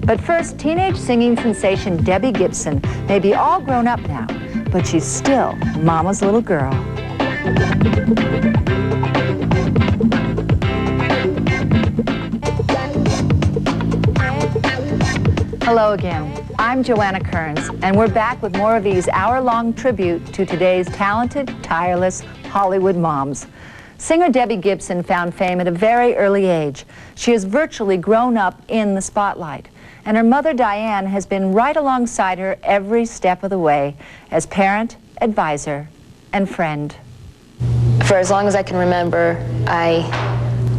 But first, teenage singing sensation Debbie Gibson may be all grown up now, but she's still Mama's little girl. Hello again. I'm Joanna Kearns, and we're back with more of these hour-long tribute to today's talented, tireless Hollywood moms. Singer Debbie Gibson found fame at a very early age. She has virtually grown up in the spotlight, and her mother Diane has been right alongside her every step of the way as parent, advisor, and friend. For as long as I can remember, I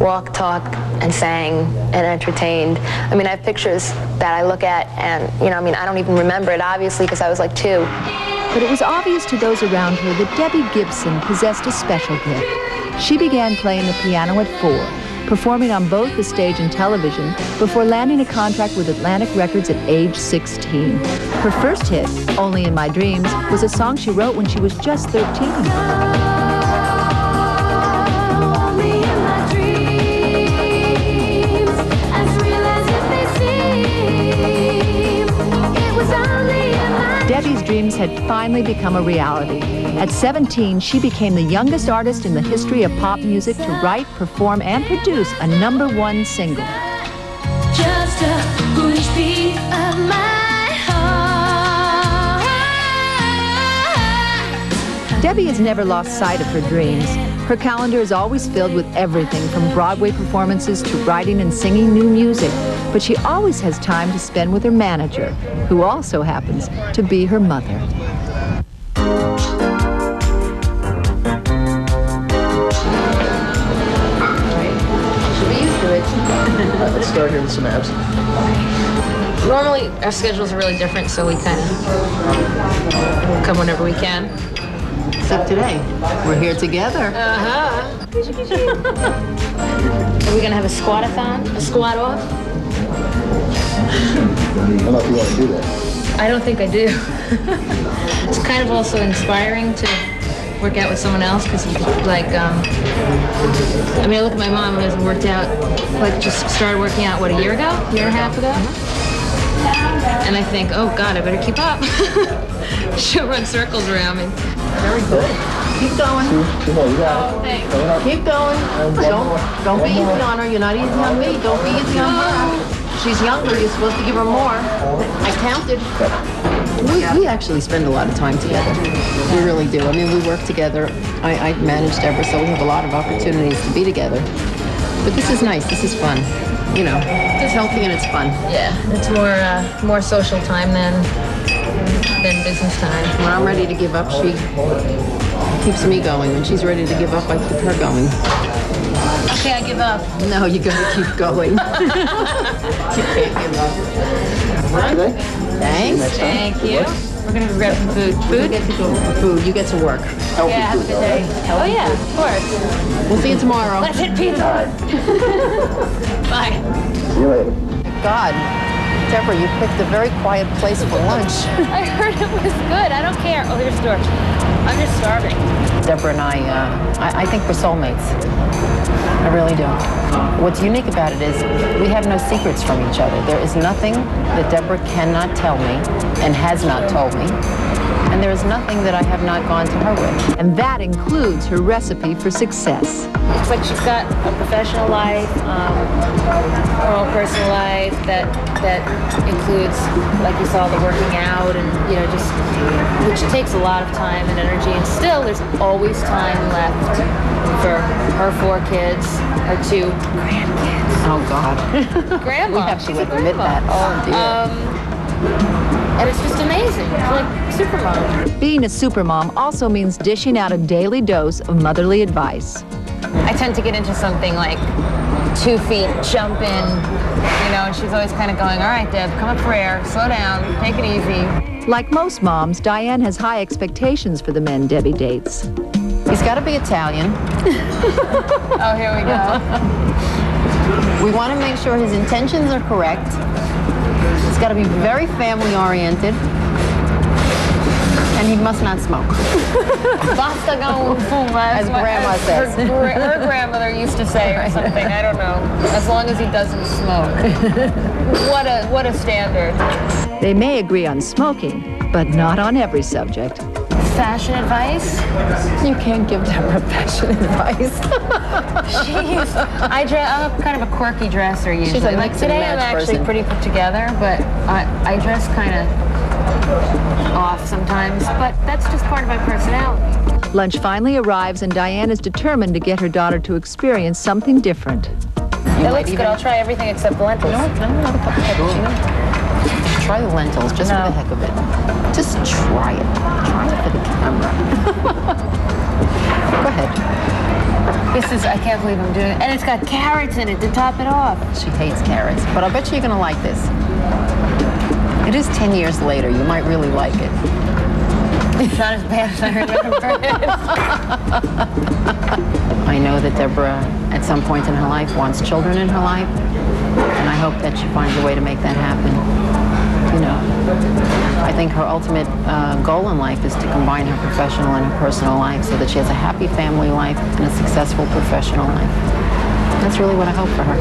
walked, talked, and sang and entertained. I mean, I have pictures that I look at and, I don't even remember it, obviously, because I was like 2. But it was obvious to those around her that Debbie Gibson possessed a special gift. She began playing the piano at 4, performing on both the stage and television before landing a contract with Atlantic Records at age 16. Her first hit, Only in My Dreams, was a song she wrote when she was just 13. Debbie's dreams had finally become a reality. At 17, she became the youngest artist in the history of pop music to write, perform, and produce a #1 single. Just a foolish beat of my heart. Debbie has never lost sight of her dreams. Her calendar is always filled with everything from Broadway performances to writing and singing new music. But she always has time to spend with her manager, who also happens to be her mother. Should be used to it. Let's start here with some abs. Normally, our schedules are really different, so we kind of come whenever we can. Except today. We're here together. Are we going to have a squat-a-thon? A squat-off? I don't know if you want to do that. I don't think I do. It's kind of also inspiring to work out with someone else because, like, I look at my mom who hasn't worked out, like, just started working out, what, a year and a half ago? And I think, oh, God, I better keep up. She'll run circles around me. Very good. Keep going. Two more, you got it. Thanks. Keep going. Don't be easy on her. You're not easy on me. Don't be easy on her. She's younger. You're supposed to give her more. I counted. We actually spend a lot of time together. We really do. I mean, we work together. I manage Deborah, so we have a lot of opportunities to be together. But this is nice. This is fun. It's healthy and it's fun. Yeah, it's more social time than business time. When I'm ready to give up, she keeps me going. When she's ready to give up, I keep her going. Okay, I give up. No, you gotta keep going. You can't give up. Right. Thanks. Thank you. We're gonna grab some food. Food? You get to go for food. You get to work. Healthy Yeah, have a food, good day. Oh yeah, of course. We'll see you tomorrow. Let's hit pizza. Bye. See you later. God, Deborah, you picked a very quiet place for lunch. I heard it was good. I don't care. Oh, here's the door. I'm just starving. Deborah and I think we're soulmates. I really do. What's unique about it is we have no secrets from each other. There is nothing that Deborah cannot tell me and has not told me. And there is nothing that I have not gone to her with. And that includes her recipe for success. It's like she's got a professional life, her own personal life that includes, like you saw, the working out and, which takes a lot of time and energy. And still, there's always time left for her 4 kids, her 2 grandkids. Oh, God. Grandma. We have to admit that. Oh, dear. And it's just amazing. It's like supermom. Being a supermom also means dishing out a daily dose of motherly advice. I tend to get into something like 2 feet, jump in, and she's always kind of going, all right, Deb, come up for air, slow down, take it easy. Like most moms, Diane has high expectations for the men Debbie dates. He's got to be Italian. Oh, here we go. We want to make sure his intentions are correct. It's got to be very family-oriented. And he must not smoke. Basta gone boom, As Grandma says. Her grandmother used to say or something. I don't know. As long as he doesn't smoke. What a standard. They may agree on smoking, but not on every subject. Fashion advice? You can't give Deborah fashion advice. I'm kind of a quirky dresser usually. She's a like mix and today I'm match actually person. pretty put together, but I dress kind of off sometimes, but that's just part of my personality. Lunch finally arrives and Diane is determined to get her daughter to experience something different. It looks good. I'll try everything except the lentils. No, another cup of cappuccino. Try the lentils, just for the heck of it. Just try it. Try it for the camera. Go ahead. I can't believe I'm doing it. And it's got carrots in it to top it off. She hates carrots, but I bet you're going to like this. It is 10 years later. You might really like it. It's not as bad as I remember it. I know that Deborah, at some point in her life, wants children in her life, and I hope that she finds a way to make that happen. You know, I think her ultimate goal in life is to combine her professional and her personal life so that she has a happy family life and a successful professional life. That's really what I hope for her.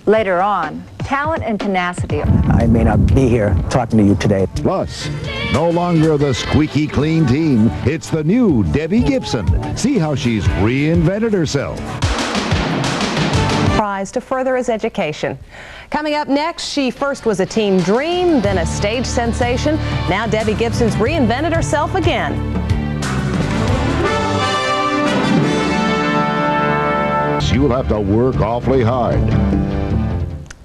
Later on, talent and tenacity. I may not be here talking to you today. Plus, no longer the squeaky clean teen, it's the new Debbie Gibson. See how she's reinvented herself. Prize to further his education. Coming up next, she first was a teen dream, then a stage sensation. Now Debbie Gibson's reinvented herself again. You'll have to work awfully hard.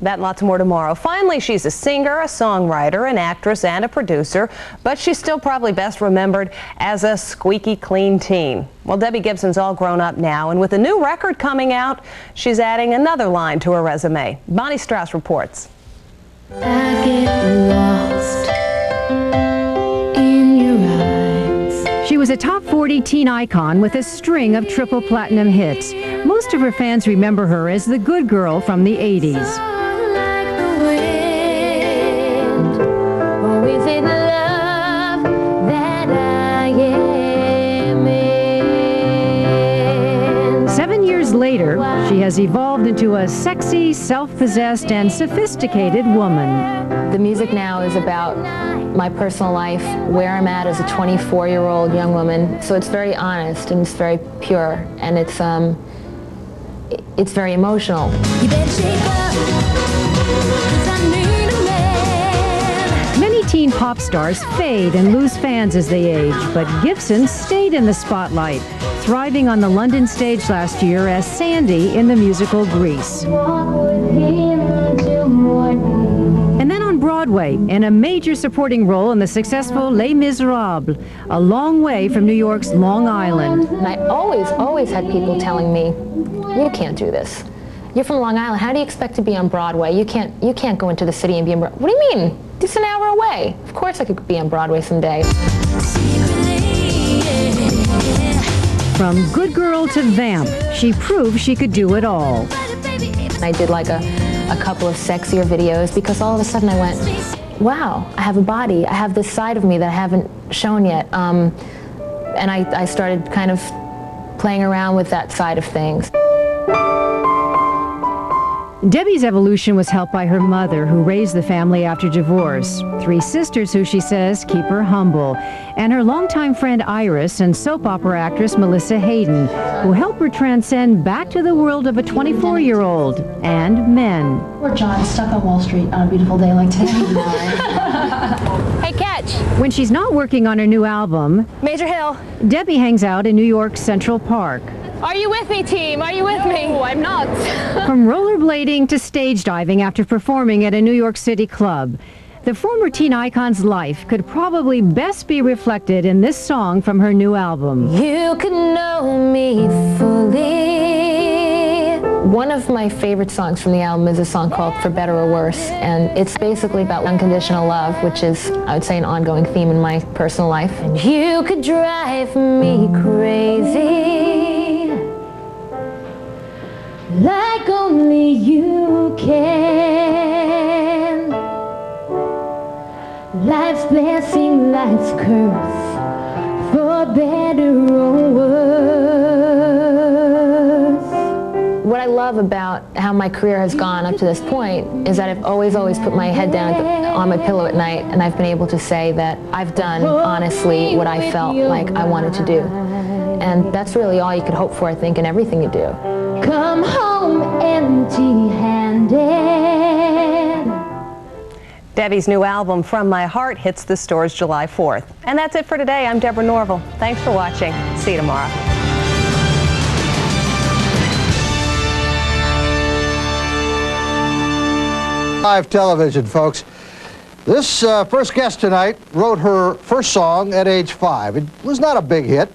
That and lots more tomorrow. Finally, she's a singer, a songwriter, an actress, and a producer, but she's still probably best remembered as a squeaky clean teen. Well, Debbie Gibson's all grown up now, and with a new record coming out, she's adding another line to her resume. Bonnie Strauss reports. I get lost in your eyes. She was a top 40 teen icon with a string of triple platinum hits. Most of her fans remember her as the good girl from the 80s. Like the wind, or is it love that I am in? 7 years later, she has evolved into a sexy, self-possessed, and sophisticated woman. The music now is about my personal life, where I'm at as a 24-year-old young woman. So it's very honest and it's very pure, and it's very emotional. You better shape up, 'cause I need a man. Many teen pop stars fade and lose fans as they age, but Gibson stayed in the spotlight, thriving on the London stage last year as Sandy in the musical Grease. Walk with him till morning. And then on Broadway, in a major supporting role in the successful Les Miserables, a long way from New York's Long Island. And I always had people telling me, you can't do this. You're from Long Island. How do you expect to be on Broadway? You can't go into the city and be on Broadway. What do you mean? It's an hour away. Of course I could be on Broadway someday. From good girl to vamp, she proved she could do it all. I did like a couple of sexier videos because all of a sudden I went, wow, I have a body. I have this side of me that I haven't shown yet. And I started kind of playing around with that side of things. Debbie's evolution was helped by her mother, who raised the family after divorce. 3 sisters who, she says, keep her humble. And her longtime friend Iris and soap opera actress Melissa Hayden, who helped her transcend back to the world of a 24-year-old and men. Poor John, stuck on Wall Street on a beautiful day like today. Hey, catch! When she's not working on her new album, Major Hill. Debbie hangs out in New York's Central Park. Are you with me, team? Are you with me? No, I'm not. From rollerblading to stage diving after performing at a New York City club, the former teen icon's life could probably best be reflected in this song from her new album. You can know me fully. One of my favorite songs from the album is a song called For Better or Worse, and it's basically about unconditional love, which is, I would say, an ongoing theme in my personal life. And you could drive me crazy, like only you can. Life's blessing, life's curse, for better or worse. What I love about how my career has gone up to this point is that I've always put my head down on my pillow at night, and I've been able to say that I've done, honestly, what I felt like I wanted to do. And that's really all you could hope for, I think, in everything you do. Come home empty-handed. Debbie's new album, From My Heart, hits the stores July 4th. And that's it for today. I'm Deborah Norville. Thanks for watching. See you tomorrow. Live television, folks. This first guest tonight wrote her first song at age 5. It was not a big hit,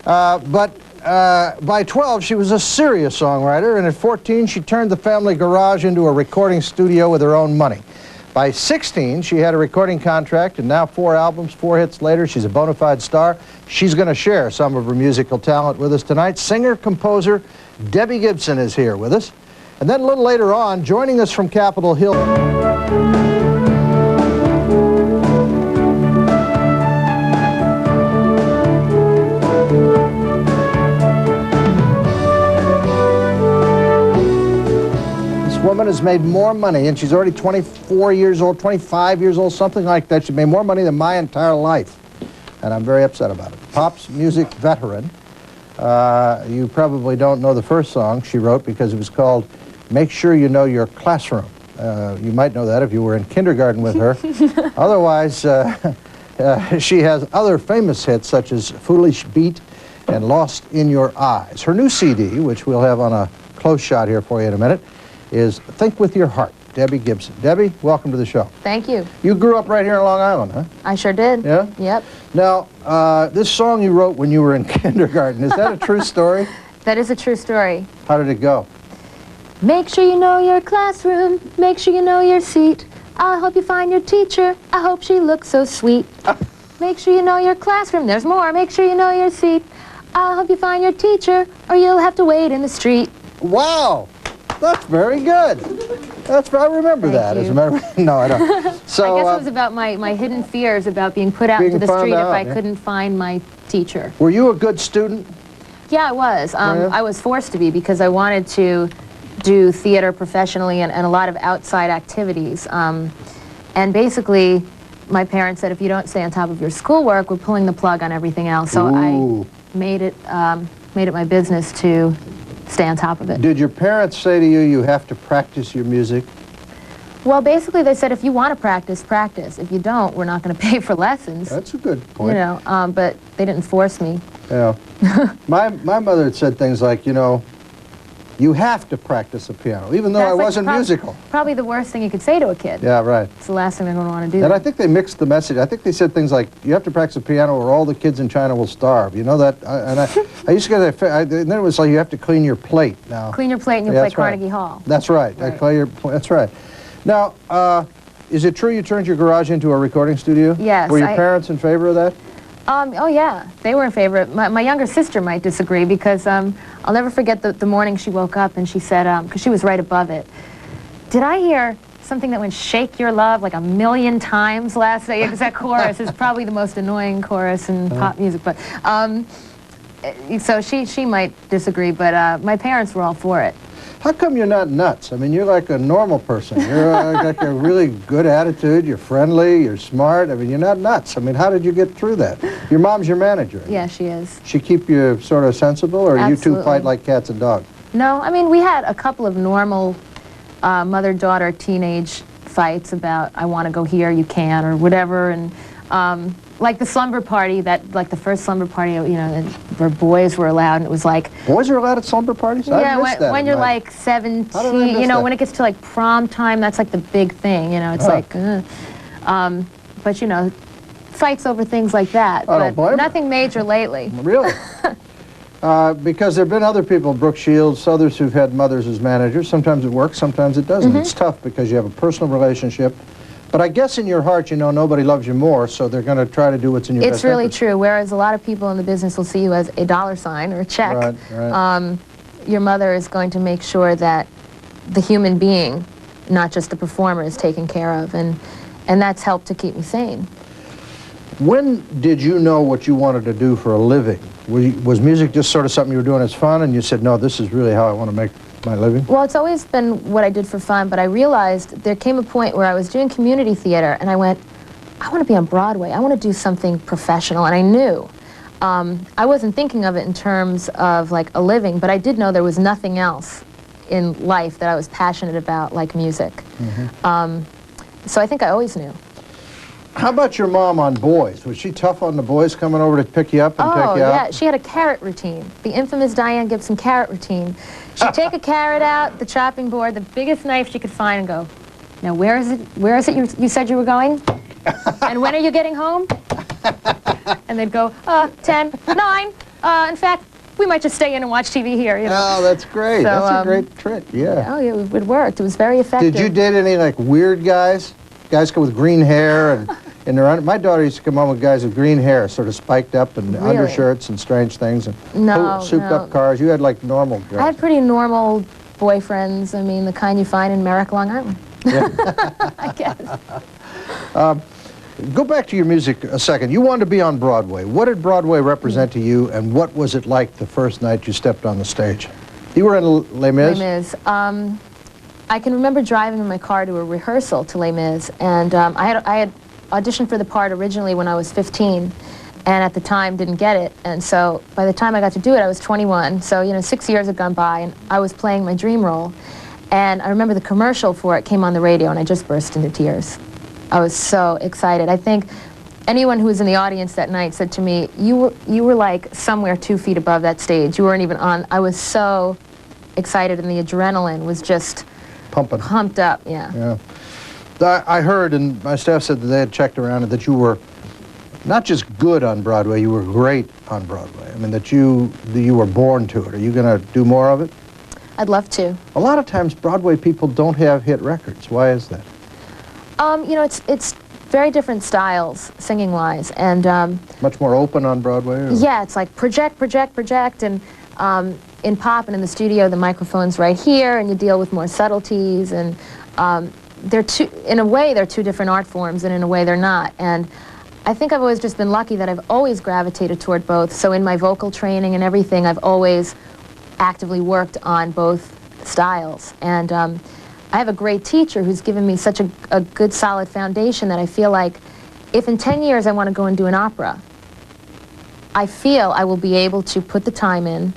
but by 12 she was a serious songwriter, and at 14 she turned the family garage into a recording studio with her own money. By 16 she had a recording contract, and now 4 albums, 4 hits later, she's a bona fide star. She's going to share some of her musical talent with us tonight. Singer-composer Debbie Gibson is here with us. And then a little later on, joining us from Capitol Hill. This woman has made more money, and she's already 24 years old, 25 years old, something like that. She made more money than my entire life, and I'm very upset about it. Pop's music veteran. You probably don't know the first song she wrote because it was called Make Sure You Know Your Classroom. You might know that if you were in kindergarten with her. Otherwise, she has other famous hits such as Foolish Beat and Lost in Your Eyes. Her new CD, which we'll have on a close shot here for you in a minute, is Think With Your Heart, Debbie Gibson. Debbie, welcome to the show. Thank you. You grew up right here in Long Island, huh? I sure did. Yeah? Yep. Now, this song you wrote when you were in kindergarten, is that a true story? That is a true story. How did it go? Make sure you know your classroom. Make sure you know your seat. I hope you find your teacher. I hope she looks so sweet. Make sure you know your classroom. There's more. Make sure you know your seat. I hope you find your teacher, or you'll have to wait in the street. Wow, that's very good. I remember that. As a matter of no, I don't. So I guess it was about my hidden fears about being put out into the street if I couldn't find my teacher. Were you a good student? Yeah, I was. I was forced to be because I wanted to do theater professionally and a lot of outside activities. And basically, my parents said, if you don't stay on top of your schoolwork, we're pulling the plug on everything else. So I made it my business to stay on top of it. Did your parents say to you, you have to practice your music? Well, basically, they said, if you want to practice, practice. If you don't, we're not going to pay for lessons. That's a good point. You know, but they didn't force me. Yeah. my mother had said things like, you know, you have to practice the piano, even though I wasn't musical. Probably the worst thing you could say to a kid. Yeah, right. It's the last thing they're going to want to do. And I think they mixed the message. I think they said things like, you have to practice the piano or all the kids in China will starve. You know that? And I used to get that, and then it was like, you have to clean your plate now. Clean your plate and you play Carnegie Hall. That's right. That's right. Now, is it true you turned your garage into a recording studio? Yes. Were your parents in favor of that? Oh yeah, they were in favor. My younger sister might disagree because I'll never forget the morning she woke up and she said, because she was right above it, did I hear something that went shake your love like 1,000,000 times last night? Because that chorus is probably the most annoying chorus in pop music. But so she might disagree, but my parents were all for it. How come you're not nuts? I mean, you're like a normal person. You're like a really good attitude. You're friendly. You're smart. I mean, you're not nuts. I mean, how did you get through that? Your mom's your manager. Yeah, she is. She keep you sort of sensible, or Absolutely. you two fight like cats and dogs? No, I mean, we had a couple of normal mother-daughter teenage fights about, I want to go here, you can, or whatever, and like the slumber party, like the first slumber party, you know, where boys were allowed, and it was like... Boys are allowed at slumber parties? Yeah, when you're like 17, you know, when it gets to like prom time, that's like the big thing, you know, it's like... but, you know, fights over things like that, but nothing major lately. Really? Because there have been other people, Brooke Shields, others who've had mothers as managers. Sometimes it works, sometimes it doesn't. It's tough because you have a personal relationship. But I guess in your heart, you know, nobody loves you more, so they're going to try to do what's in your best interest. It's really true, whereas a lot of people in the business will see you as a $sign or a check. Right, right. Your mother is going to make sure that the human being, not just the performer, is taken care of. And And that's helped to keep me sane. When did you know what you wanted to do for a living? Was music just sort of something you were doing as fun, and you said, no, this is really how I want to make my living? Well, it's always been what I did for fun, but I realized there came a point where I was doing community theater, and I went, I want to be on Broadway. I want to do something professional, and I knew. I wasn't thinking of it in terms of like a living, but I did know there was nothing else in life that I was passionate about like music. So I think I always knew. How about your mom on boys? Was she tough on the boys coming over to pick you up and take you out? Yeah, she had a carrot routine, the infamous Diane Gibson carrot routine. She'd take a carrot out, the chopping board, the biggest knife she could find, and go, now where is it you said you were going? And when are you getting home? And they'd go, 10, 9, in fact, we might just stay in and watch TV here, you know. Oh, that's great. So, that's a great trick, yeah. Oh, yeah, it worked. It was very effective. Did you date any, like, weird guys? Guys come with green hair and my daughter used to come home with guys with green hair, sort of spiked up, and Really? undershirts and strange things, and souped-up no. cars. You had, like, normal girls. I had pretty normal boyfriends. I mean, the kind you find in Merrick, Long Island. I guess. Go back to your music a second. You wanted to be on Broadway. What did Broadway represent to you, and what was it like the first night you stepped on the stage? You were in Les Mis? Les Mis. I can remember driving in my car to a rehearsal to Les Mis, and I had auditioned for the part originally when I was 15, and at the time didn't get it. And so by the time I got to do it, I was 21. So, you know, 6 years had gone by, and I was playing my dream role. And I remember the commercial for it came on the radio, and I just burst into tears. I was so excited. I think anyone who was in the audience that night said to me, you were like somewhere 2 feet above that stage. You weren't even on. I was so excited, and the adrenaline was just pumped up, yeah. I heard, and my staff said that they had checked around, and that you were not just good on Broadway, you were great on Broadway. I mean, that you were born to it. Are you going to do more of it? I'd love to. A lot of times Broadway people don't have hit records. Why is that? You know, it's very different styles, singing-wise, and much more open on Broadway? Or? Yeah, it's like project, and in pop and in the studio, the microphone's right here, and you deal with more subtleties, and in a way, they're two different art forms, and in a way, they're not. And I think I've always just been lucky that I've always gravitated toward both. So in my vocal training and everything, I've always actively worked on both styles. And I have a great teacher who's given me such a good, solid foundation that I feel like if in 10 years I want to go and do an opera, I feel I will be able to put the time in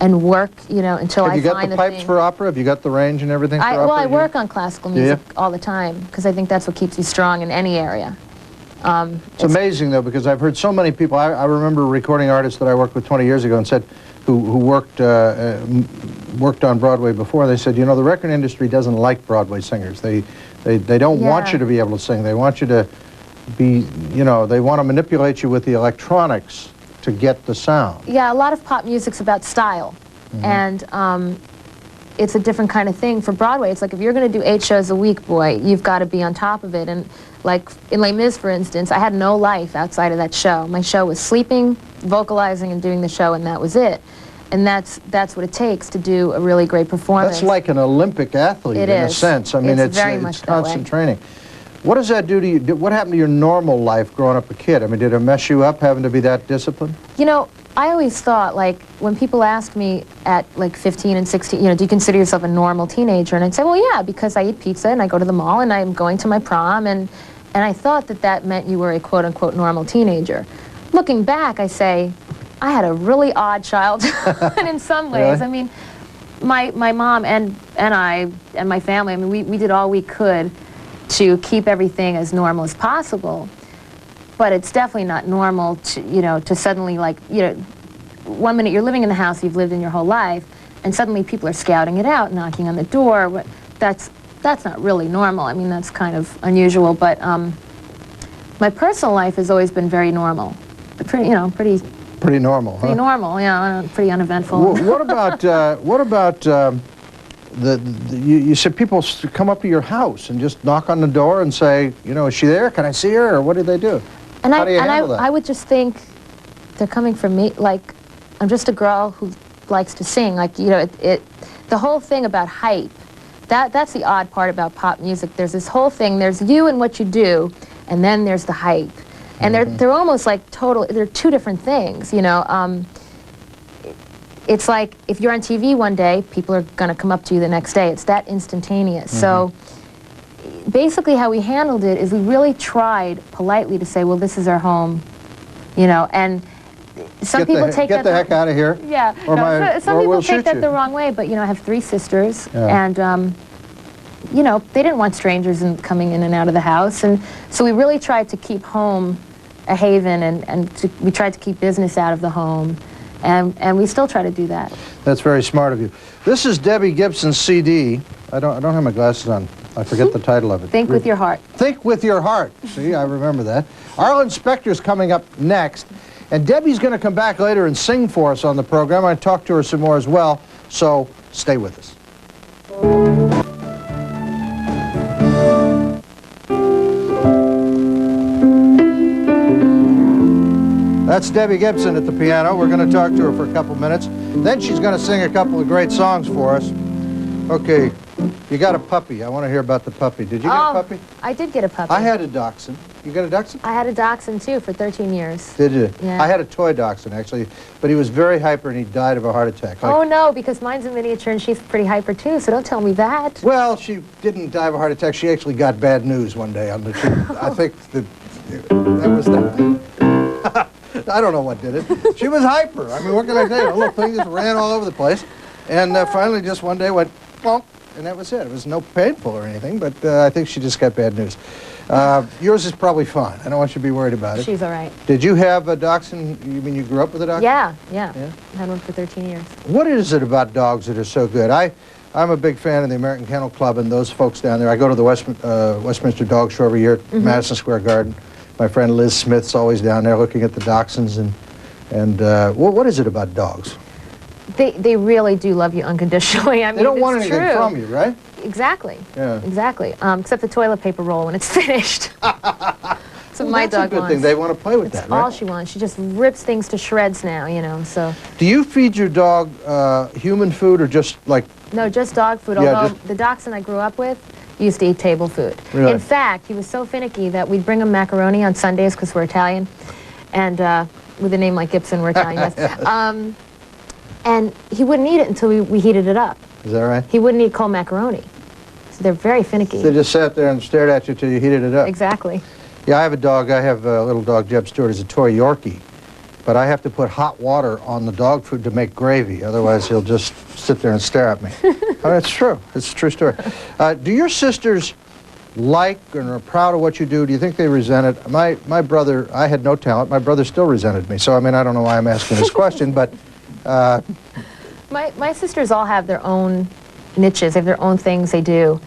and work, you know, until I find the thing. Have you got the pipes for opera? Have you got the range and everything for opera? Well, I work on classical music all the time because I think that's what keeps you strong in any area. It's amazing, though, because I've heard so many people. I remember recording artists that I worked with 20 years ago and said, who worked on Broadway before. They said, you know, the record industry doesn't like Broadway singers. They don't want you to be able to sing. They want you to be, you know, they want to manipulate you with the electronics to get the sound. Yeah, a lot of pop music's about style, and it's a different kind of thing. For Broadway, it's like if you're going to do 8 shows a week, boy, you've got to be on top of it. And like in Les Mis, for instance, I had no life outside of that show. My show was sleeping, vocalizing, and doing the show, and that was it. And that's what it takes to do a really great performance. That's like an Olympic athlete in a sense. I mean, it's constant training. What does that do to you? What happened to your normal life growing up a kid? I mean, did it mess you up having to be that disciplined? You know, I always thought, like, when people ask me at like 15 and 16, you know, do you consider yourself a normal teenager? And I'd say, well, yeah, because I eat pizza and I go to the mall and I'm going to my prom, and I thought that meant you were a quote-unquote normal teenager. Looking back, I say, I had a really odd childhood in some ways. Really? I mean, my mom and I and my family, I mean, we did all we could to keep everything as normal as possible. But it's definitely not normal to, you know, to suddenly, like, you know, 1 minute you're living in the house you've lived in your whole life, and suddenly people are scouting it out, knocking on the door. That's not really normal. I mean, that's kind of unusual. But my personal life has always been very normal. Pretty normal, huh? Pretty normal, yeah, pretty uneventful. What about you said people come up to your house and just knock on the door and say, you know, is she there? Can I see her? Or what do they do? And How do you handle that? I would just think they're coming from me. Like, I'm just a girl who likes to sing. Like, you know, the whole thing about hype that's the odd part about pop music. There's this whole thing. There's you and what you do, and then there's the hype. And they're almost like they're two different things, you know. It's like if you're on TV one day, people are going to come up to you the next day. It's that instantaneous. So basically how we handled it is we really tried politely to say, well, this is our home, you know, and some people take that... Get the heck out of here. Yeah. Some people take that the wrong way, but, you know, I have 3 sisters, and, you know, they didn't want strangers coming in and out of the house, and so we really tried to keep home a haven, and we tried to keep business out of the home, and we still try to do that. That's very smart of you. This is Debbie Gibson's CD. I don't have my glasses on. I forget the title of it. Think with your heart. Think with your heart. See, I remember that. Arlen Spector's coming up next, and Debbie's going to come back later and sing for us on the program. I talk to her some more as well, so stay with us. That's Debbie Gibson at the piano. We're going to talk to her for a couple minutes. Then she's going to sing a couple of great songs for us. Okay, you got a puppy. I want to hear about the puppy. Did you get a puppy? I did get a puppy. I had a dachshund. You got a dachshund? I had a dachshund, too, for 13 years. Did you? Yeah. I had a toy dachshund, actually, but he was very hyper and he died of a heart attack. Oh, no, because mine's a miniature and she's pretty hyper, too, so don't tell me that. Well, she didn't die of a heart attack. She actually got bad news one day on the I think that was that. I don't know what did it. She was hyper. I mean, what can I tell you? The little thing just ran all over the place. And finally, just one day went, bonk, and that was it. It was no painful or anything, but I think she just got bad news. Yours is probably fine. I don't want you to be worried about it. She's all right. Did you have a dachshund? You mean you grew up with a dachshund? Yeah. I had one for 13 years. What is it about dogs that are so good? I'm a big fan of the American Kennel Club and those folks down there. I go to the Westminster Dog Show every year at Madison Square Garden. My friend Liz Smith's always down there looking at the dachshunds. And what is it about dogs? They really do love you unconditionally. I mean, they don't want anything true. from you, right? Exactly. Yeah. Exactly. Except the toilet paper roll when it's finished. So my dog that's a good thing. They want to play with that, right? All she wants. She just rips things to shreds now, you know, so. Do you feed your dog human food or just like... No, just dog food, although the dachshund I grew up with used to eat table food. Really? In fact, he was so finicky that we'd bring him macaroni on Sundays because we're Italian, and with a name like Gibson, we're Italian. Yes. And he wouldn't eat it until we heated it up. Is that right? He wouldn't eat cold macaroni. So they're very finicky. They just sat there and stared at you till you heated it up. Exactly. Yeah, I have a dog. I have a little dog, Jeb Stewart, is a toy Yorkie. But I have to put hot water on the dog food to make gravy. Otherwise, he'll just sit there and stare at me. It's true. It's a true story. Do your sisters like and are proud of what you do? Do you think they resent it? My brother, I had no talent. My brother still resented me. So, I mean, I don't know why I'm asking this question, but... My sisters all have their own niches. They have their own things they do.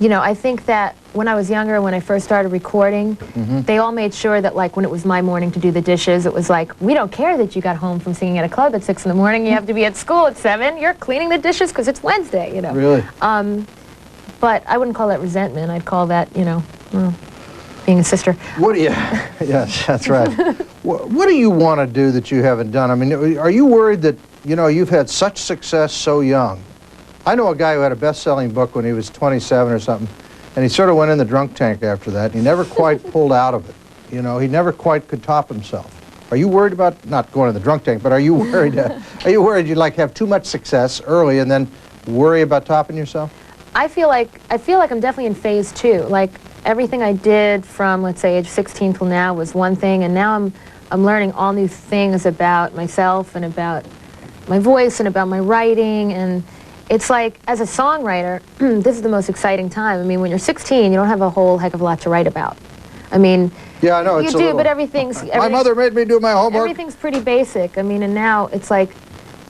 You know, I think that when I was younger, when I first started recording, they all made sure that, like, when it was my morning to do the dishes, it was like, we don't care that you got home from singing at a club at 6 in the morning. You have to be at school at 7. You're cleaning the dishes because it's Wednesday, you know. Really? But I wouldn't call that resentment. I'd call that, you know, being a sister. What do you... Yes, that's right. What do you want to do that you haven't done? I mean, are you worried that, you know, you've had such success so young? I know a guy who had a best-selling book when he was 27 or something, and he sort of went in the drunk tank after that. He never quite pulled out of it. You know, he never quite could top himself. Are you worried about, not going in the drunk tank, but are you worried, you'd like have too much success early and then worry about topping yourself? I feel like I'm definitely in phase 2. Like, everything I did from, let's say, age 16 till now was one thing, and now I'm learning all new things about myself and about my voice and about my writing, and it's like, as a songwriter, this is the most exciting time. I mean, when you're 16, you don't have a whole heck of a lot to write about. I mean, yeah, I know, you do, but everything's... My mother made me do my homework. Everything's pretty basic. I mean, and now it's like,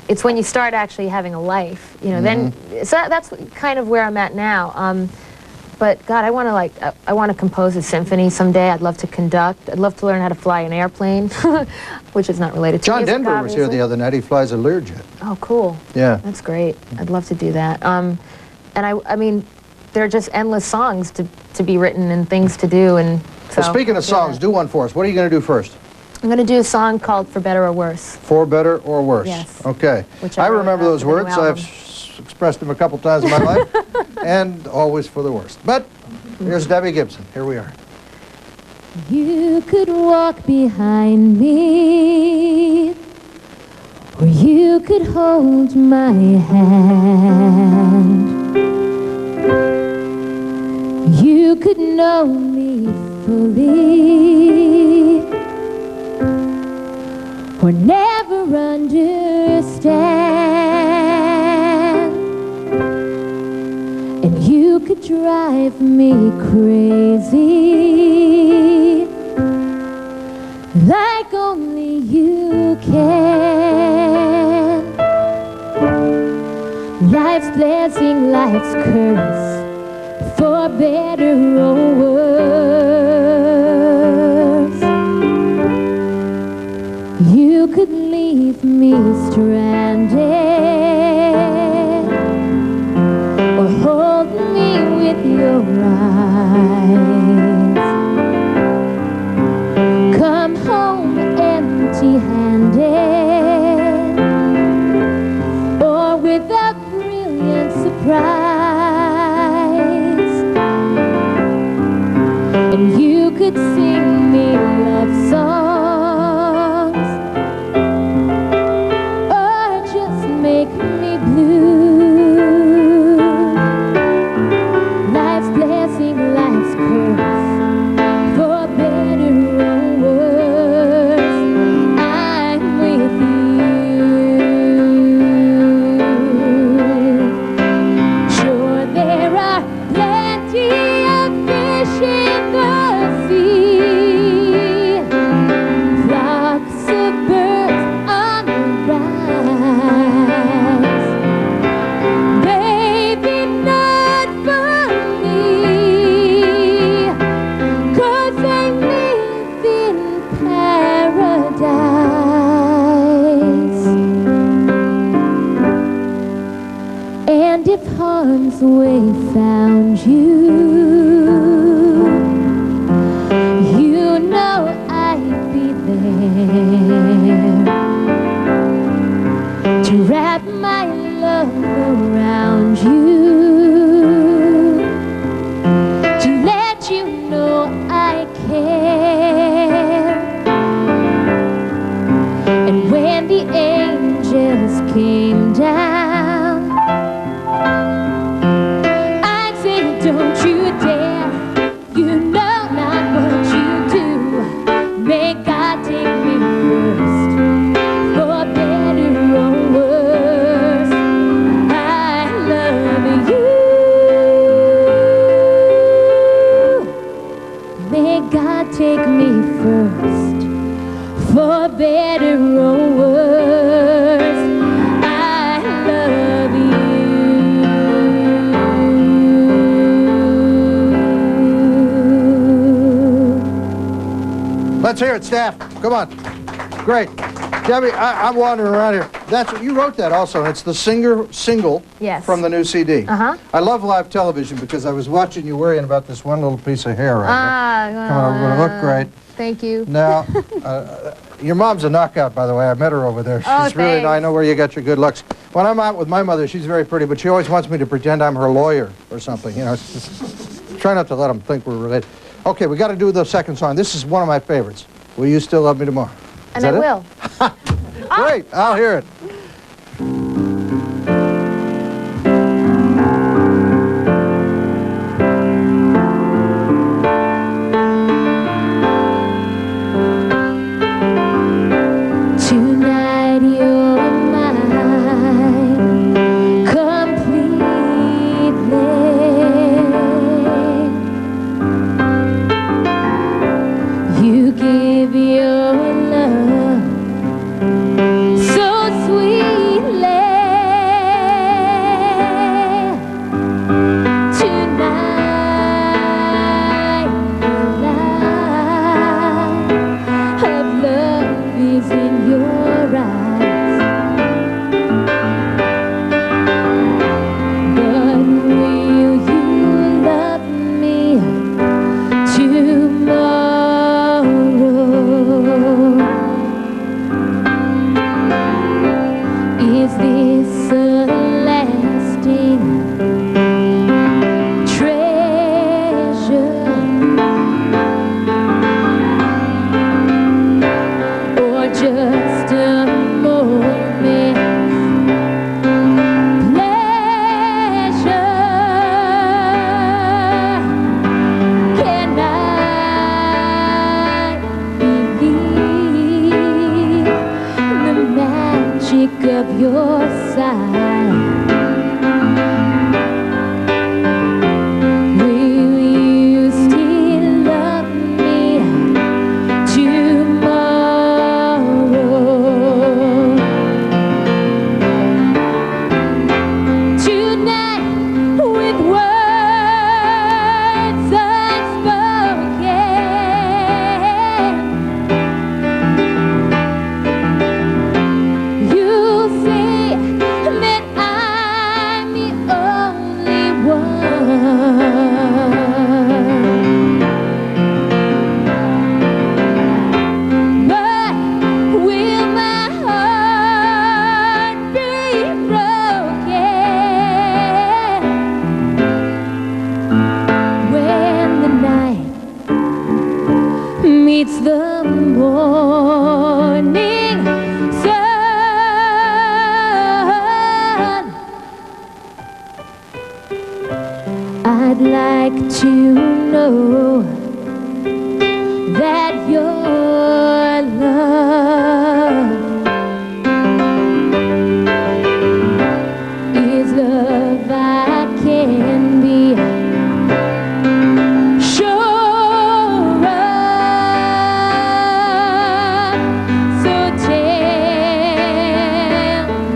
it's when you start actually having a life, you know, then, so that's kind of where I'm at now. But God, I want to compose a symphony someday. I'd love to conduct. I'd love to learn how to fly an airplane, which is not related to John music, Denver was here the other night. He flies a Learjet. Oh, cool. Yeah. That's great. I'd love to do that. And I mean, there are just endless songs to be written and things to do. And so, well, speaking of songs, do one for us. What are you going to do first? I'm going to do a song called For Better or Worse. For Better or Worse? Yes. Okay. Which I wrote remember about those the new words. I've album. expressed them a couple times in my life, and always for the worst. But here's Debbie Gibson. Here we are. You could walk behind me, or you could hold my hand. You could know me fully, or never understand. And you could drive me crazy, like only you can. Life's blessing, life's curse, for better or worse. You could leave me stranded, or hold me with your eyes. Come home empty-handed, or with a brilliant surprise. And you could sing me love songs, or just make me blue. Life's blessing, life's curse, for better or worse, I'm with you. Sure, there are plenty of fish in the sea, flocks of birds on the rise. Baby, not for me, 'cause I live in paradise. And if harm's way found you, you know I'd be there to wrap my love around you, to let you know I care. And when the angels came down, I'd say, don't you dare, you know not what you do. May God take me first, for better or worse, I love you. May God take me first, for better or worse, I love you. Let's hear it, staff. Come on. Great. Debbie, I'm wandering around here. That's what you wrote that also. And it's the single Yes. from the new CD. Uh-huh. I love live television because I was watching you worrying about this one little piece of hair right here. Come on, it'll look great. Thank you. Now, your mom's a knockout, by the way. I met her over there. She's Oh, really, thanks. I know where you got your good looks. When I'm out with my mother, she's very pretty, but she always wants me to pretend I'm her lawyer or something. You know, try not to let them think we're related. Okay, we got to do the second song. This is one of my favorites. Will You Still Love Me Tomorrow? Is And I that it? will. Great, I'll hear it. Tonight you're mine completely. You give your love so sweet. It's the morning sun. I'd like to know that your love is love I can be sure of. So tell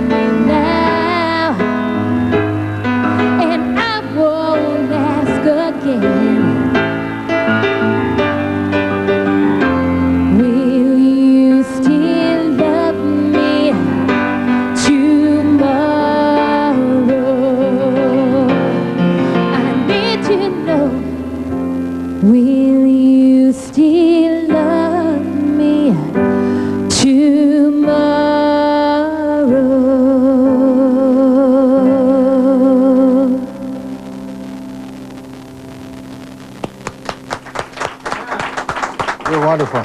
me now, and I won't ask again. Will you still love me tomorrow? I need to know. Will you still love me tomorrow? You're wonderful.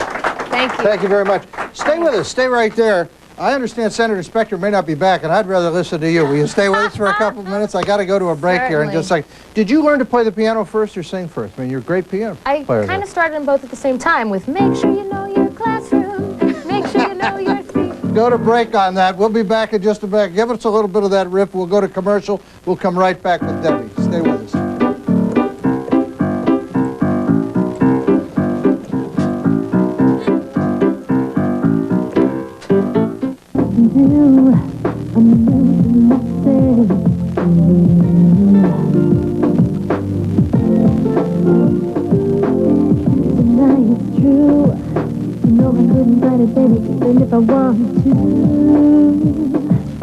Thank you. Thank you very much. Stay with us. Stay right there. I understand Senator Spector may not be back, and I'd rather listen to you. Will you stay with us for a couple of minutes? I got to go to a break here in just a second. Did you learn to play the piano first or sing first? I mean, you're a great piano I player. kind of started them both at the same time with make sure you know your classroom, make sure you know your seat. Go to break on that. We'll be back in just a minute. Give us a little bit of that riff. We'll go to commercial. We'll come right back with Debbie. Stay with us.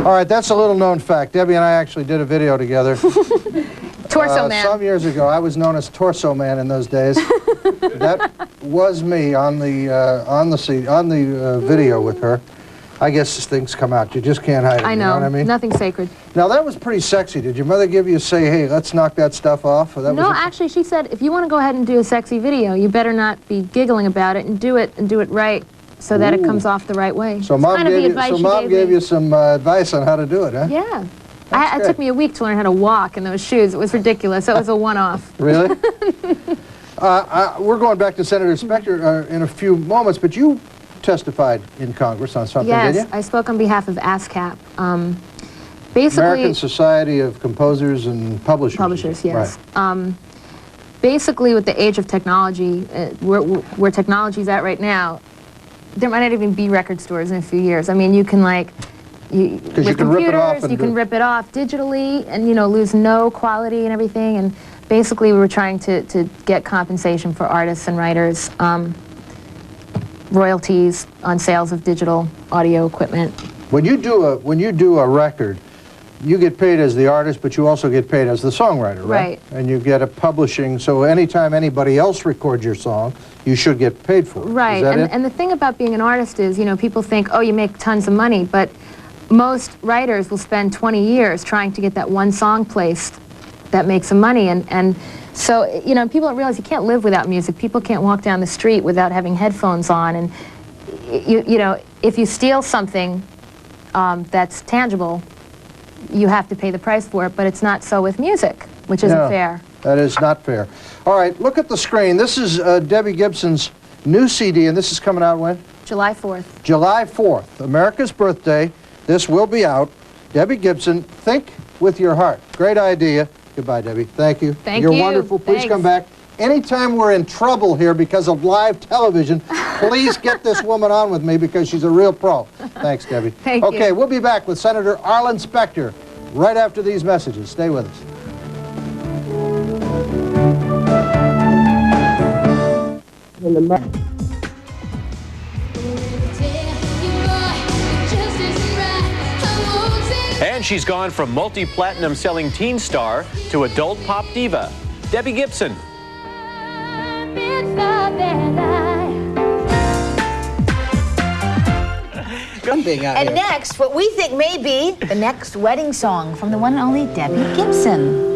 All right, that's a little known fact. Debbie and I actually did a video together. Torso Man. Some years ago. I was known as Torso Man in those days. That was me on the video with her. I guess things come out. You just can't hide it. I know. You know what I mean? Nothing sacred. Now, that was pretty sexy. Did your mother give you a say, hey, let's knock that stuff off? Or that No, was actually, she said, if you want to go ahead and do a sexy video, you better not be giggling about it and do it right so that it comes off the right way. So It's Mom kind of the advice she gave me. you some advice on how to do it, huh? Yeah. That's It took me a week to learn how to walk in those shoes. It was ridiculous. It was a one-off. Really? We're going back to Senator Spector in a few moments, but you testified in Congress on something, did you? Yes, I spoke on behalf of ASCAP. Basically, American Society of Composers and Publishers. Publishers, yes. Right. Basically, with the age of technology, where technology's at right now, there might not even be record stores in a few years. I mean, you can with you can computers, rip it off and you can rip it off digitally and, lose no quality and everything. And basically, we were trying to get compensation for artists and writers, royalties on sales of digital audio equipment. When you do a record, you get paid as the artist, but you also get paid as the songwriter, right? And you get a publishing, so anytime anybody else records your song, you should get paid for it. Right, Is that it? and the thing about being an artist is, people think, oh, you make tons of money, but most writers will spend 20 years trying to get that one song placed that makes them money, and so, people don't realize you can't live without music. People can't walk down the street without having headphones on, and, if you steal something that's tangible, you have to pay the price for it, but it's not so with music, which isn't fair. That is not fair. All right, look at the screen. This is Debbie Gibson's new CD, and this is coming out when? July 4th. July 4th, America's birthday. This will be out. Debbie Gibson, Think with Your Heart. Great idea. Goodbye, Debbie. Thank you. Thank You're you. wonderful. Please come back. Anytime we're in trouble here because of live television, please get this woman on with me because she's a real pro. Thanks, Debbie. Thank you. Okay, we'll be back with Senator Arlen Spector right after these messages. Stay with us. And she's gone from multi-platinum selling teen star to adult pop diva, Debbie Gibson. And next, what we think may be the next wedding song from the one and only Debbie Gibson.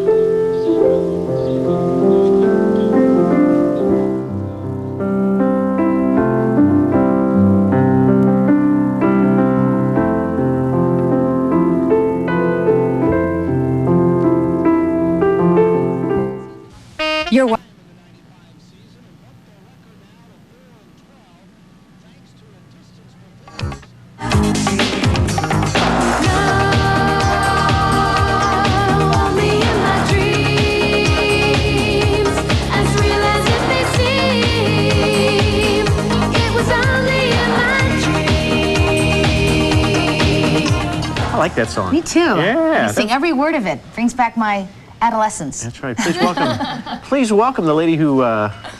like that song. Me too. Yeah. I sing every word of it. Brings back my adolescence. That's right. Please welcome, please welcome the lady who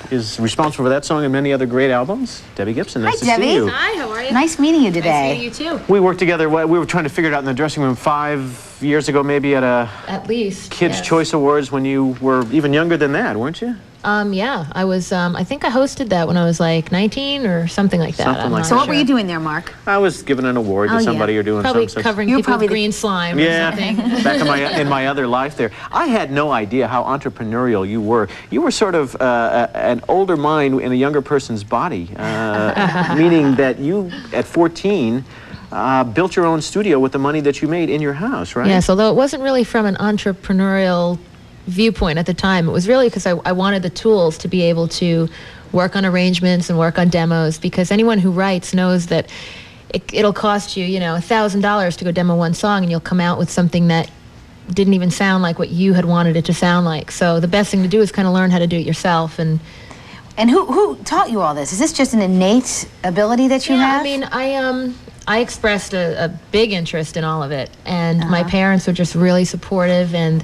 is responsible for that song and many other great albums, Debbie Gibson. Nice to see you. Hi, how are you? Nice meeting you today. Nice meeting you too. We worked together. We were trying to figure it out in the dressing room 5 years ago, maybe at least Kids' yes. Choice Awards when you were even younger than that, weren't you? Yeah, I was. I think I hosted that when I was like 19 or something like that. Something like that. So what were you doing there, Mark? I was giving an award to somebody or doing probably something. covering people with green slime or something. Back in my other life there. I had no idea how entrepreneurial you were. You were sort of an older mind in a younger person's body, meaning that you, at 14, built your own studio with the money that you made in your house, right? Yes, although it wasn't really from an entrepreneurial viewpoint at the time. It was really because I wanted the tools to be able to work on arrangements and work on demos, because anyone who writes knows that it'll cost you, $1,000 to go demo one song, and you'll come out with something that didn't even sound like what you had wanted it to sound like. So the best thing to do is kind of learn how to do it yourself. And who taught you all this? Is this just an innate ability that you have? I mean, I expressed a big interest in all of it, and my parents were just really supportive and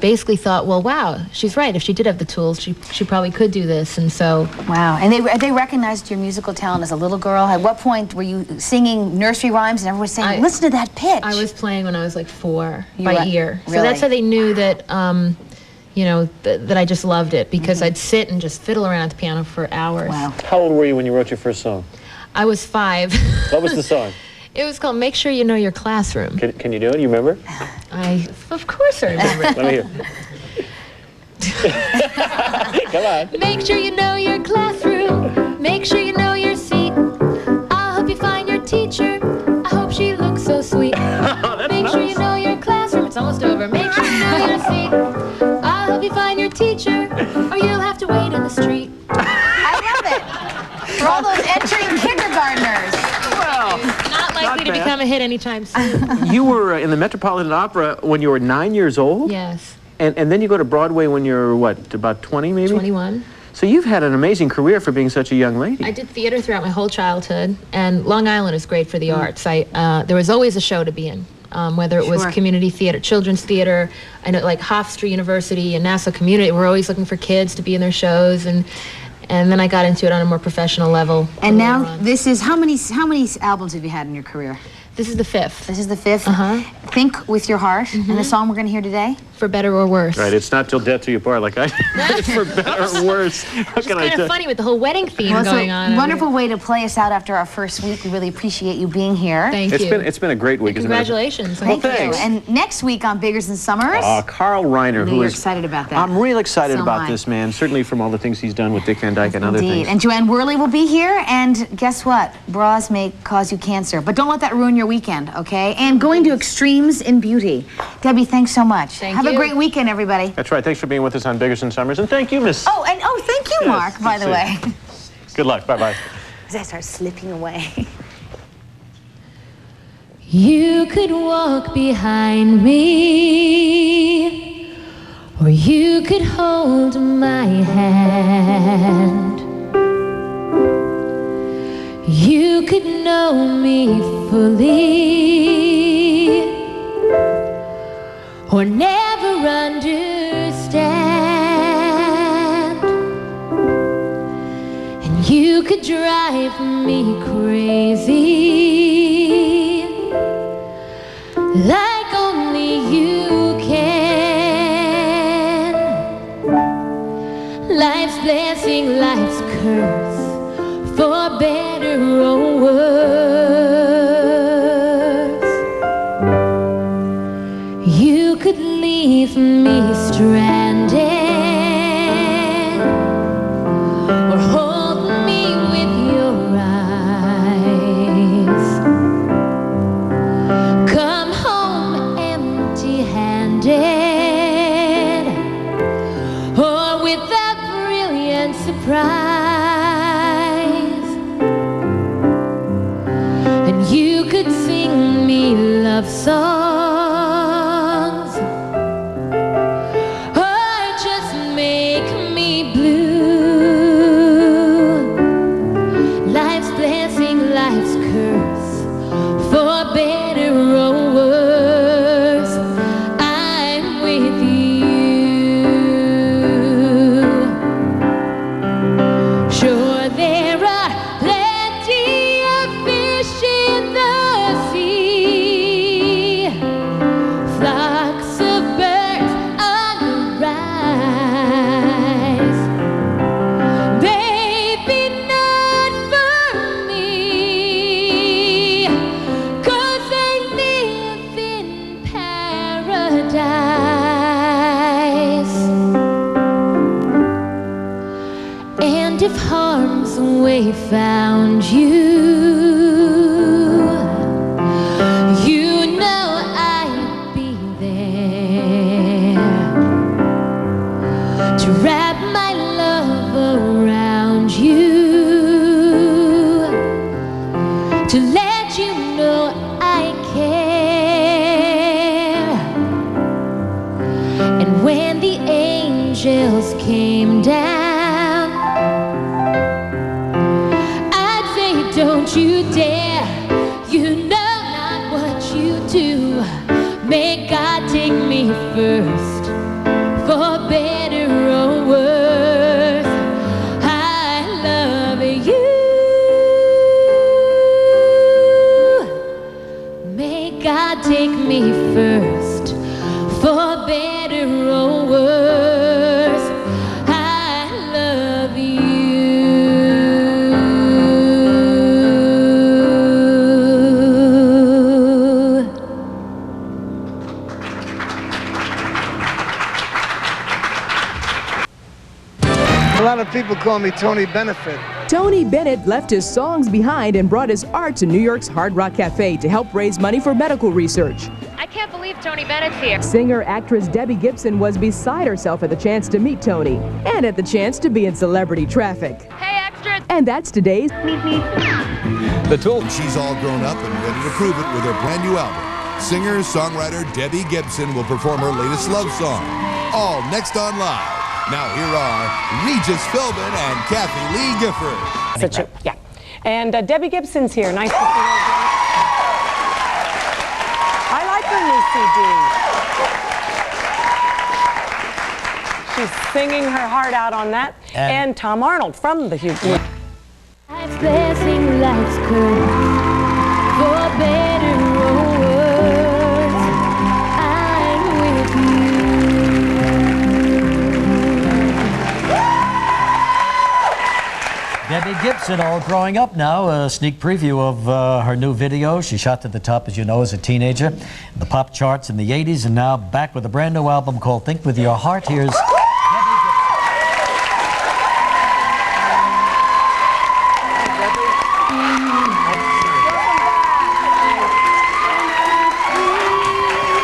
basically thought, well, wow, she's right. If she did have the tools, she probably could do this. And so, wow. And they recognized your musical talent as a little girl. At what point were you singing nursery rhymes and everyone was saying, listen to that pitch? I was playing when I was like 4 by ear. Really? So that's how they knew that, that I just loved it, because I'd sit and just fiddle around at the piano for hours. Wow. How old were you when you wrote your first song? I was 5. What was the song? It was called Make Sure You Know Your Classroom. Can you do it? You remember? Of course I remember it. Let me hear. Come on. Make sure you know your classroom. Make sure you know your seat. I hope you find your teacher. I hope she looks so sweet. Make sure you know your classroom. It's almost over. Make sure you know your seat. I hope you find your teacher, or you'll have to wait in the street. I love it. For all those entering kindergartners. Not likely to become a hit anytime soon. You were in the Metropolitan Opera when you were 9 years old? Yes. And then you go to Broadway when you're, what, about 20 maybe? 21. So you've had an amazing career for being such a young lady. I did theater throughout my whole childhood, and Long Island is great for the arts. There was always a show to be in, whether it was community theater, children's theater. I know, like Hofstra University and Nassau Community, we're always looking for kids to be in their shows, and then I got into it on a more professional level. And now this is, how many albums have you had in your career? This is the 5th. This is the 5th? Think with your heart. And the song we're going to hear today? For Better or Worse. Right, it's not Till Death Do You Part like I it's For Better or Worse. It's kind of funny with the whole wedding theme going on. It's a wonderful way to play us out after our first week. We really appreciate you being here. Thank you. It's been a great week. Congratulations. Thank you. And next week on Biggers and Summers. Carl Reiner, who You're is excited about that. I'm real excited about this man, certainly from all the things he's done with Dick Van Dyke and other things. And Joanne Worley will be here, and guess what? Bras may cause you cancer, but don't let that ruin your weekend, okay? And going to extremes in beauty. Debbie, thanks so much. Have a great weekend, everybody. That's right. Thanks for being with us on Biggers and Summers, and thank you, Miss. Thank you, Mark, by the way. Good luck. Bye-bye. As I start slipping away. You could walk behind me, or you could hold my hand. You could know me fully, or never understand. And you could drive me crazy, like only you can. Life's blessing, life's curse, for better or worse. You could leave me stranded, or hold me with your eyes. Come home empty-handed, or with that brilliant surprise. And you could sing me love songs, or just make me blue. Life's blessing, life's curse, for better or worse. And if harm's way found you, you know I'd be there to wrap my love around you, to let you know I care. And when the angels came down, don't you dare, you know not what you do. May God take me first, for better or worse. I love you. May God take me first, for better or worse. I love you. A lot of people call me Tony Benefit. Tony Bennett left his songs behind and brought his art to New York's Hard Rock Cafe to help raise money for medical research. I can't believe Tony Bennett's here. Singer-actress Debbie Gibson was beside herself at the chance to meet Tony and at the chance to be in celebrity traffic. Hey, extras! And that's today's The Tool. She's all grown up and ready to prove it with her brand new album. Singer-songwriter Debbie Gibson will perform her latest love song, all next on Live. Now here are Regis Philbin and Kathie Lee Gifford. Yeah. And Debbie Gibson's here. Nice to see you. I like her new CD. She's singing her heart out on that. And Tom Arnold from the Huge. Life's blessing, life's curse, for better or worse, I'm with you. Debbie Gibson, all growing up now. A sneak preview of her new video. She shot to the top, as you know, as a teenager. The pop charts in the 80s, and now back with a brand new album called Think With Your Heart. Here's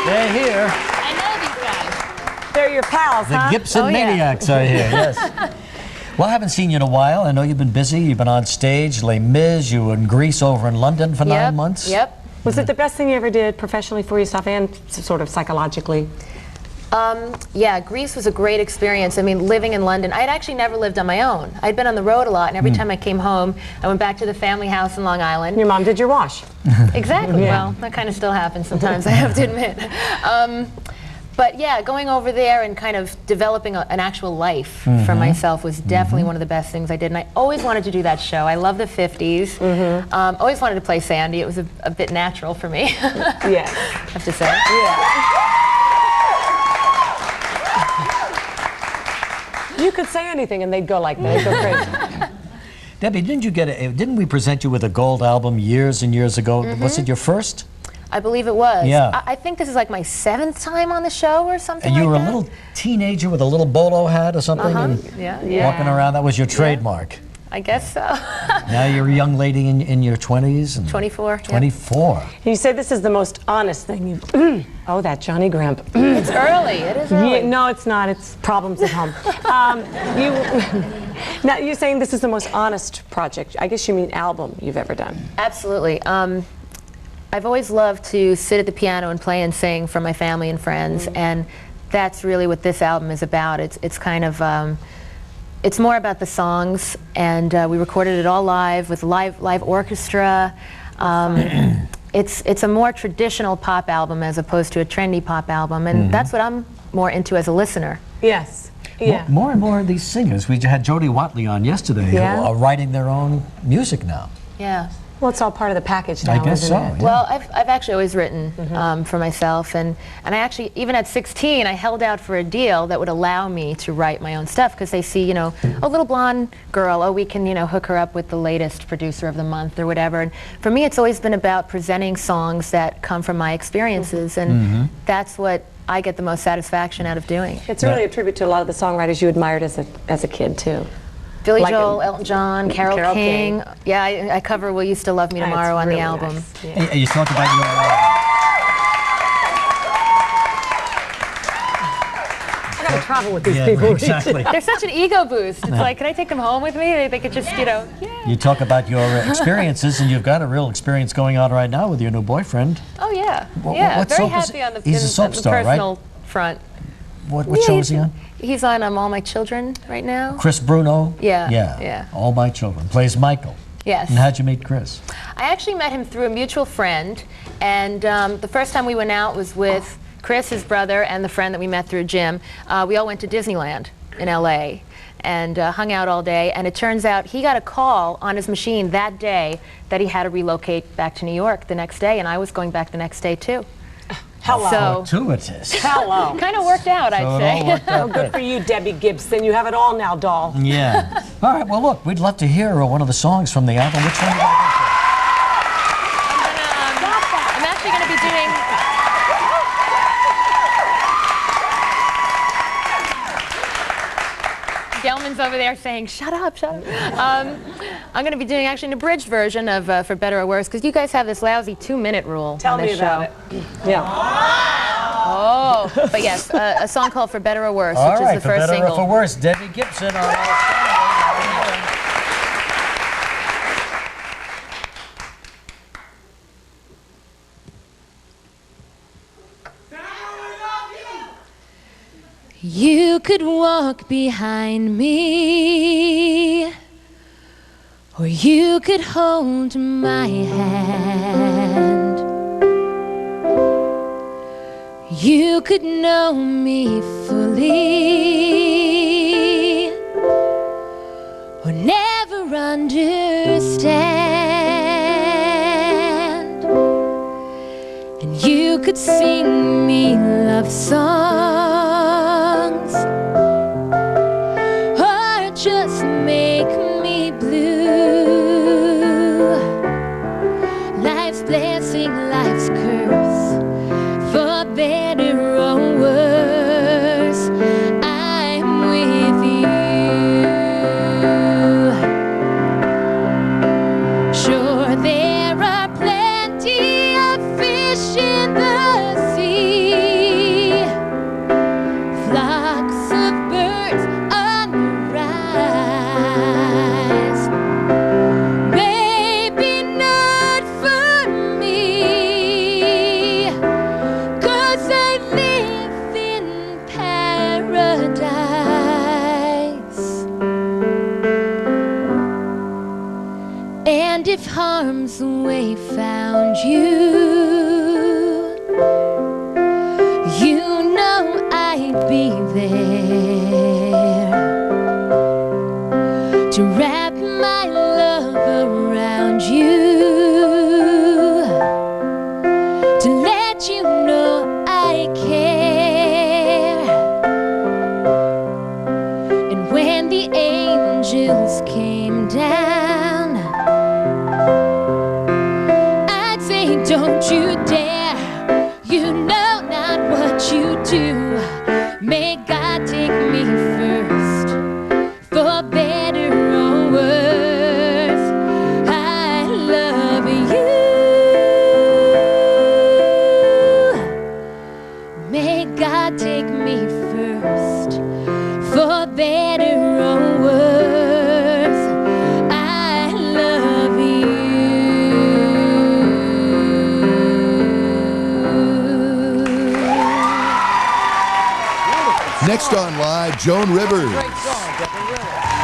They're here. I know these guys. They're your pals, The huh? Gibson Maniacs are here, yes. Well, I haven't seen you in a while. I know you've been busy. You've been on stage, Les Mis. You were in Greece, over in London for 9 months. Yep. Was it the best thing you ever did professionally for yourself and sort of psychologically? Yeah, Greece was a great experience. I mean, living in London, I'd actually never lived on my own. I'd been on the road a lot, and every time I came home, I went back to the family house in Long Island. Your mom did your wash. Exactly. Yeah. Well, that kind of still happens sometimes, I have to admit. But yeah, going over there and kind of developing an actual life for myself was definitely one of the best things I did. And I always wanted to do that show. I love the 50s. Always wanted to play Sandy. It was a bit natural for me. Yeah. I have to say. Yeah. You could say anything and they'd go like that. They'd go crazy. Debbie, didn't we present you with a gold album years and years ago? Was it your first? I believe it was. Yeah. I think this is like my 7th time on the show or something And you like were that. a little teenager with a little bolo hat or something? And Yeah. walking around, that was your trademark. I guess so. Now you're a young lady in your 20s? And 24. 24. You say this is the most honest thing you've... Oh, that Johnny Gramp. It's early. It is early. Yeah, no, it's not. It's problems at home. Now, you're saying this is the most honest project. I guess you mean album you've ever done. Absolutely. I've always loved to sit at the piano and play and sing for my family and friends, and that's really what this album is about. It's kind of, it's more about the songs, and we recorded it all live with live orchestra. It's a more traditional pop album as opposed to a trendy pop album, and that's what I'm more into as a listener. Yes. Yeah. More and more of these singers. We had Jody Watley on yesterday who are writing their own music now. Yeah. Well, it's all part of the package now, I guess isn't so. it? Yeah. Well, I've actually always written for myself, and I actually, even at 16, I held out for a deal that would allow me to write my own stuff, because they see, you know, a little blonde girl, oh, we can, you know, hook her up with the latest producer of the month or whatever. And for me, it's always been about presenting songs that come from my experiences, and that's what I get the most satisfaction out of doing. It's really a tribute to a lot of the songwriters you admired as a kid, too. Billy Like Joel, Elton John, Carole Carole King. King. Yeah, I cover Will You Still Love Me Tomorrow on really the album. nice. Hey, you talk about your... I gotta travel with these Yeah, people. exactly. They're such an ego boost. It's like, can I take them home with me? They could just, you know. You talk about your experiences, and you've got a real experience going on right now with your new boyfriend. Oh, yeah. What Yeah, very soap is happy on the, he's a soap on the star, right? personal front. What Yeah, show is he on? He's on All My Children right now. Chris Bruno? Yeah, Yeah. yeah. All My Children. Plays Michael. Yes. And how'd you meet Chris? I actually met him through a mutual friend, and the first time we went out was with Chris, his brother, and the friend that we met through Jim. We all went to Disneyland in LA and hung out all day, and it turns out he got a call on his machine that day that he had to relocate back to New York the next day, and I was going back the next day too. Hello. Fortuitous. Hello. Kind of worked out, I'd So it say. all worked out Oh, good for you, Debbie Gibson. You have it all now, doll. Yeah. All right, well, look, we'd love to hear one of the songs from the album. Which one do you want to go I'm actually going to be doing... Gelman's over there saying, shut up, shut up. I'm going to be doing actually an abridged version of For Better or Worse, because you guys have this lousy 2-minute rule Tell on me this about show. it. Yeah. Oh, but yes, a song called For Better or Worse, All which right, is the For first Better single. or For Worse, Debbie Gibson. All right. You could walk behind me, or you could hold my hand. You could know me fully, or never understand. And you could sing me love songs, or just make me blue. Life's blessing, life's curse, for better or worse, I'm with you. Sure, there are plenty of fish in the sea, flocks of birds on the rise. Maybe not for me, 'cause I live in paradise. And if harm's way found you, you know I'd be there to wrap my love around you, to let you know I care. And when the angels came down, I'd say, don't you dare, you know not what you do. May God take me first, for better or worse, I love you. May God take me first, for better or worse, I love you. Next on Live, Joan Rivers. Great song, Debbie, really.